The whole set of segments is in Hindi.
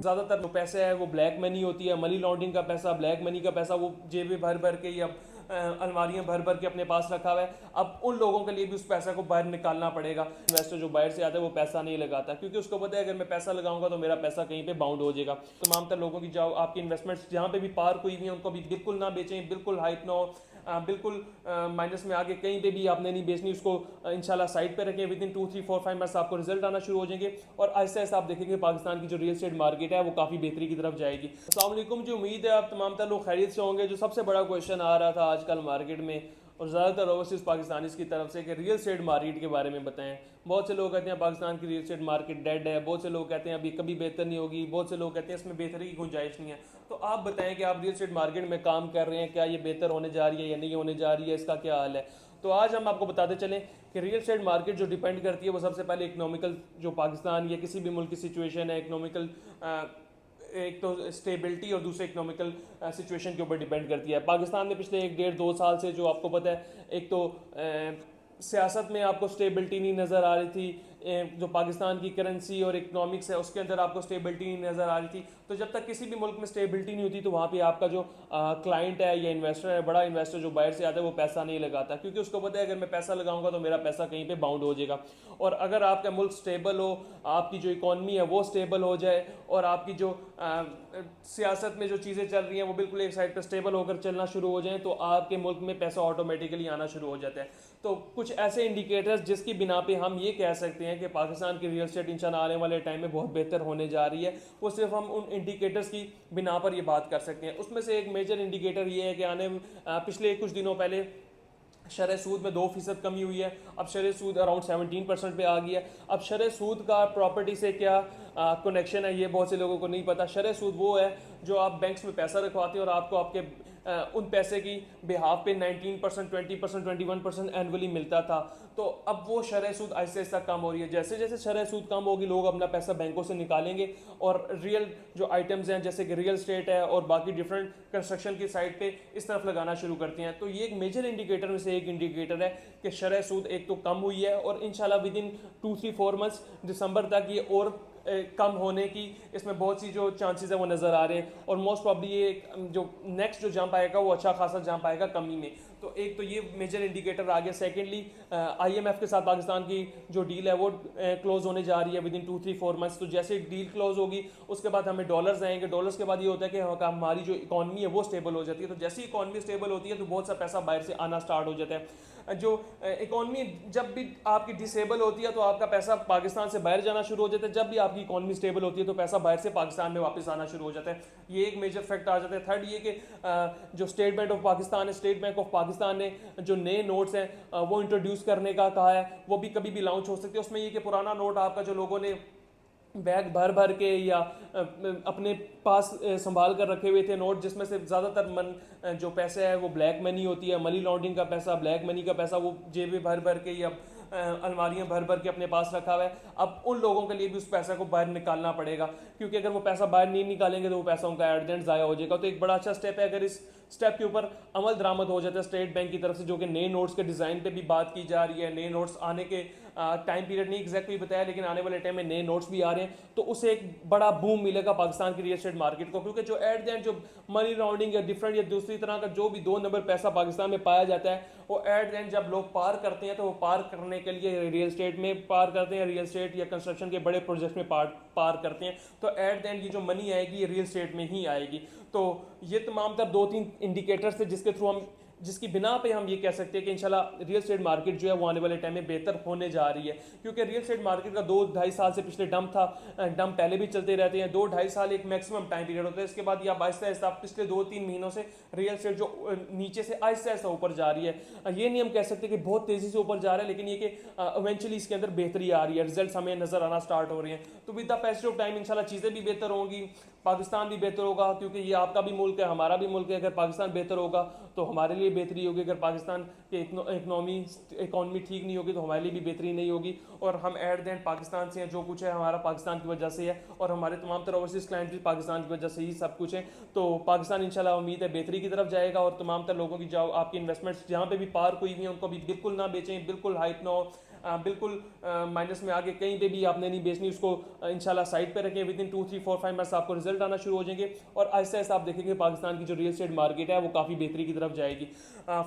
ज़्यादातर जो पैसे है वो ब्लैक मनी होती है, मनी लॉन्ड्रिंग का पैसा, ब्लैक मनी का पैसा वो जेबें भर भर के या अलमारियां भर भर के अपने पास रखा हुआ है। अब उन लोगों के लिए भी उस पैसा को बाहर निकालना पड़ेगा। इन्वेस्टर जो बाहर से आता है वो पैसा नहीं लगाता, क्योंकि उसको पता है अगर मैं पैसा लगाऊंगा तो मेरा पैसा कहीं पे बाउंड हो जाएगा। तमाम तर लोगों की जाओ आपकी इन्वेस्टमेंट्स जहाँ पे भी पार्क हुई हुई हैं उनको भी बिल्कुल ना बेचें, बिल्कुल हाइप ना हो, बिल्कुल माइनस में आगे कहीं पे भी आपने नहीं बेचनी, उसको इंशाल्लाह साइड पे रखें। विद इन 2 3 4 5 मंथ्स आपको रिजल्ट आना शुरू हो जाएंगे और आहिस्ता आहिस्ता आप देखेंगे पाकिस्तान की जो रियल एस्टेट मार्केट है वो काफ़ी बेहतरी की तरफ जाएगी। अस्सलाम वालेकुम जी, उम्मीद है आप तमाम तर लोग खैरियत से होंगे। जो सबसे बड़ा क्वेश्चन आ रहा था आजकल मार्केट में और ज़्यादातर ओवरसीज़ पाकिस्तानीज़ की तरफ से कि रियल एस्टेट मार्केट के बारे में बताएं। बहुत से लोग कहते हैं पाकिस्तान की रियल एस्टेट मार्केट डेड है, बहुत से लोग कहते हैं अभी कभी बेहतर नहीं होगी, बहुत से लोग कहते हैं इसमें बेहतरी की गुंजाइश नहीं है। तो आप बताएं कि आप रियल एस्टेट मार्केट में काम कर रहे हैं, क्या ये बेहतर होने जा रही है या नहीं होने जा रही है, इसका क्या हाल है। तो आज हम आपको बताते चलें कि रियल एस्टेट मार्केट जो डिपेंड करती है वो सबसे पहले इकोनॉमिकल, जो पाकिस्तान या किसी भी मुल्क की सिचुएशन है इकोनॉमिकल, एक तो स्टेबिलिटी और दूसरे इकोनॉमिकल सिचुएशन के ऊपर डिपेंड करती है। पाकिस्तान में पिछले 1 1.5 2 साल से जो आपको पता है, एक तो सियासत में आपको स्टेबिलिटी नहीं नज़र आ रही थी, जो पाकिस्तान की करेंसी और इकोनॉमिक्स है उसके अंदर आपको स्टेबिलिटी नहीं नज़र आ रही थी। तो जब तक किसी भी मुल्क में स्टेबिलिटी नहीं होती तो वहाँ पे आपका जो क्लाइंट है या इन्वेस्टर है, बड़ा इन्वेस्टर जो बाहर से आता है वो पैसा नहीं लगाता, क्योंकि उसको पता है अगर मैं पैसा लगाऊंगा तो मेरा पैसा कहीं पे बाउंड हो जाएगा। और अगर आपका मुल्क स्टेबल हो, आपकी जो इकॉनमी है वो स्टेबल हो जाए और आपकी जो सियासत में जो चीज़ें चल रही हैं वो बिल्कुल एक साइड पर स्टेबल होकर चलना शुरू हो जाए, तो आपके मुल्क में पैसा ऑटोमेटिकली आना शुरू हो जाता है। तो कुछ ऐसे इंडिकेटर्स जिसकी बिना पे हम ये कह सकते हैं कि पाकिस्तान की रियल एस्टेट इंशाल्लाह आने वाले टाइम में बहुत बेहतर होने जा रही है, वो सिर्फ हम उन इंडिकेटर्स की बिना पर ये बात कर सकते हैं। उसमें से एक मेजर इंडिकेटर ये है कि पिछले कुछ दिनों पहले शरह सूद में 2% कमी हुई है, अब शरह सूद अराउंड 17% पे आ गई है। अब शरह सूद का प्रॉपर्टी से क्या कनेक्शन है ये बहुत से लोगों को नहीं पता। शरह सूद वो है जो आप बैंक्स में पैसा रखवाते हैं और आपको आपके उन पैसे की बिहाफ पे 19%, 20%, 21% एनुअली मिलता था। तो अब वो शरह सूद आहिस्ता आहिस्ता कम हो रही है। जैसे जैसे शरह सूद कम होगी लोग अपना पैसा बैंकों से निकालेंगे और रियल जो आइटम्स हैं जैसे कि रियल स्टेट है और बाकी डिफरेंट कंस्ट्रक्शन की साइड पे इस तरफ लगाना शुरू करते हैं। तो ये एक मेजर इंडिकेटर में से एक इंडिकेटर है कि शरह सूद एक तो कम हुई है और इंशाल्लाह विद इन 2 3 4 मंथ्स दिसंबर तक ये और कम होने की इसमें बहुत सी जो चांसेस है वो नज़र आ रहे हैं। और मोस्ट प्रॉब्ली ये जो नेक्स्ट जो जंप आएगा वो अच्छा खासा जंप आएगा कमी में। तो एक तो ये मेजर इंडिकेटर आ गया। सेकेंडली IMF के साथ पाकिस्तान की जो डील है वो क्लोज होने जा रही है विद इन 2 3 4 मंथ्स। तो जैसे डील क्लोज होगी उसके बाद हमें डॉलर्स आएंगे। डॉलर्स के बाद ये होता है कि हमारी जो इकॉनमी है वो स्टेबल हो जाती है। तो जैसे इकॉनमी स्टेबल होती है तो बहुत सा पैसा बाहर से आना स्टार्ट हो जाता है। जो इकॉनमी जब भी आपकी डिसेबल होती है तो आपका पैसा पाकिस्तान से बाहर जाना शुरू हो जाता है, जब भी आपकी इकॉनमी स्टेबल होती है तो पैसा बाहर से पाकिस्तान में वापस आना शुरू हो जाता है। ये एक मेजर फैक्ट आ जाता है। थर्ड ये कि जो स्टेट बैंक ऑफ पाकिस्तान है, स्टेट बैंक ऑफ पाकिस्तान ने जो नए नोट्स हैं वो इंट्रोड्यूस करने का कहा है, वो भी कभी भी लॉन्च हो सकते हैं। उसमें ये कि पुराना नोट आपका जो लोगों ने बैग भर भर के या अपने पास संभाल कर रखे हुए थे नोट, जिसमें से ज़्यादातर जो पैसे है वो ब्लैक मनी होती है, मनी लॉन्ड्रिंग का पैसा, ब्लैक मनी का पैसा वो जेबें भर भर के या अलमारियां भर भर के अपने पास रखा हुआ है। अब उन लोगों के लिए भी उस पैसा को बाहर निकालना पड़ेगा, क्योंकि अगर वो पैसा बाहर नहीं निकालेंगे तो वो पैसा उनका एडजेंट ज़ाया हो जाएगा। तो एक बड़ा अच्छा स्टेप है अगर इस स्टेप के ऊपर अमल दरामद हो जाता है स्टेट बैंक की तरफ से, जो कि नए नोट्स के डिज़ाइन पे भी बात की जा रही है। नए नोट्स आने के टाइम पीरियड नहीं एग्जैक्टली बताया, लेकिन आने वाले टाइम में नए नोट्स भी आ रहे हैं। तो उसे एक बड़ा बूम मिलेगा पाकिस्तान की रियल एस्टेट मार्केट को, क्योंकि जो एट द एंड जो मनी राउंडिंग या डिफरेंट या दूसरी तरह का जो भी 2 नंबर पैसा पाकिस्तान में पाया जाता है, वो एट द एंड जब लोग पार करते हैं तो वो पार करने के लिए रियल एस्टेट में पार करते हैं, रियल एस्टेट या कंस्ट्रक्शन के बड़े प्रोजेक्ट में पार करते हैं। तो एट द एंड ये जो मनी आएगी ये रियल एस्टेट में ही आएगी। तो ये तमाम तर 2 3 इंडिकेटर्स थे जिसके थ्रू हम जिसकी बिना पे हम ये कह सकते हैं कि इंशाल्लाह रियल एस्टेट मार्केट जो है वो आने वाले टाइम में बेहतर होने जा रही है। क्योंकि रियल एस्टेट मार्केट का 2 2.5 साल से पिछले डंप था, डंप पहले भी चलते रहते हैं। 2 2.5 साल एक मैक्सिमम टाइम पीरियड होता है। इसके बाद या आहिस्ता आहिस्ता पिछले 2 3 महीनों से रियल एस्टेट जो नीचे से आहिस्ता आहिस्ता ऊपर जा रही है। ये नहीं हम कह सकते कि बहुत तेजी से ऊपर जा रहा है, लेकिन ये कि इवेंचुअली इसके अंदर बेहतरी आ रही है, रिजल्ट हमें नजर आना स्टार्ट हो रही है। तो with the passage of time इंशाल्लाह चीज़ें भी बेहतर होंगी, पाकिस्तान भी बेहतर होगा, क्योंकि ये आपका भी मुल्क है, हमारा भी मुल्क है। अगर पाकिस्तान बेहतर होगा तो हमारे लिए बेहतरी होगी, अगर पाकिस्तान की इकॉनमी ठीक नहीं होगी तो हमारे लिए भी बेहतरी नहीं होगी। और हम एट द एंड पाकिस्तान से हैं, जो कुछ है हमारा पाकिस्तान की वजह से है, और हमारे तमाम तरह ओवरसीज क्लाइंट भी पाकिस्तान की वजह से ही सब कुछ है। तो पाकिस्तान इंशाल्लाह उम्मीद है बेहतरी की तरफ जाएगा और तमाम तरह लोगों की जाओ आपकी इन्वेस्टमेंट्स जहाँ पे भी पार्क हुई हुई हैं उनको भी बिल्कुल ना बेचें, बिल्कुल हाइप ना हो, बिल्कुल माइनस में आगे कहीं पे भी आपने नहीं बेचनी, उसको इंशाल्लाह साइड पे रखें। विद इन 2 3 4 5 मंथ्स आपको रिजल्ट आना शुरू हो जाएंगे और ऐसे ऐसे आप देखेंगे पाकिस्तान की जो रियल एस्टेट मार्केट है वो काफ़ी बेहतरी की तरफ जाएगी।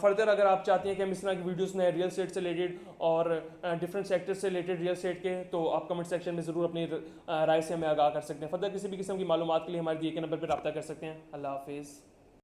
फर्दर अगर आप चाहते हैं कि हम इस तरह की वीडियोस में रियल एस्टेट से रिलेटेड और डिफरेंट सेक्टर से रिलेटेड रियल एस्टेट के, तो आप कमेंट सेक्शन में ज़रूर अपनी राय से हमें आगाह कर सकते हैं। फर्दर किसी भी किस्म की मालूमात के लिए हमारे दिए गए नंबर पर रब्ता कर सकते हैं। अल्लाह हाफिज़।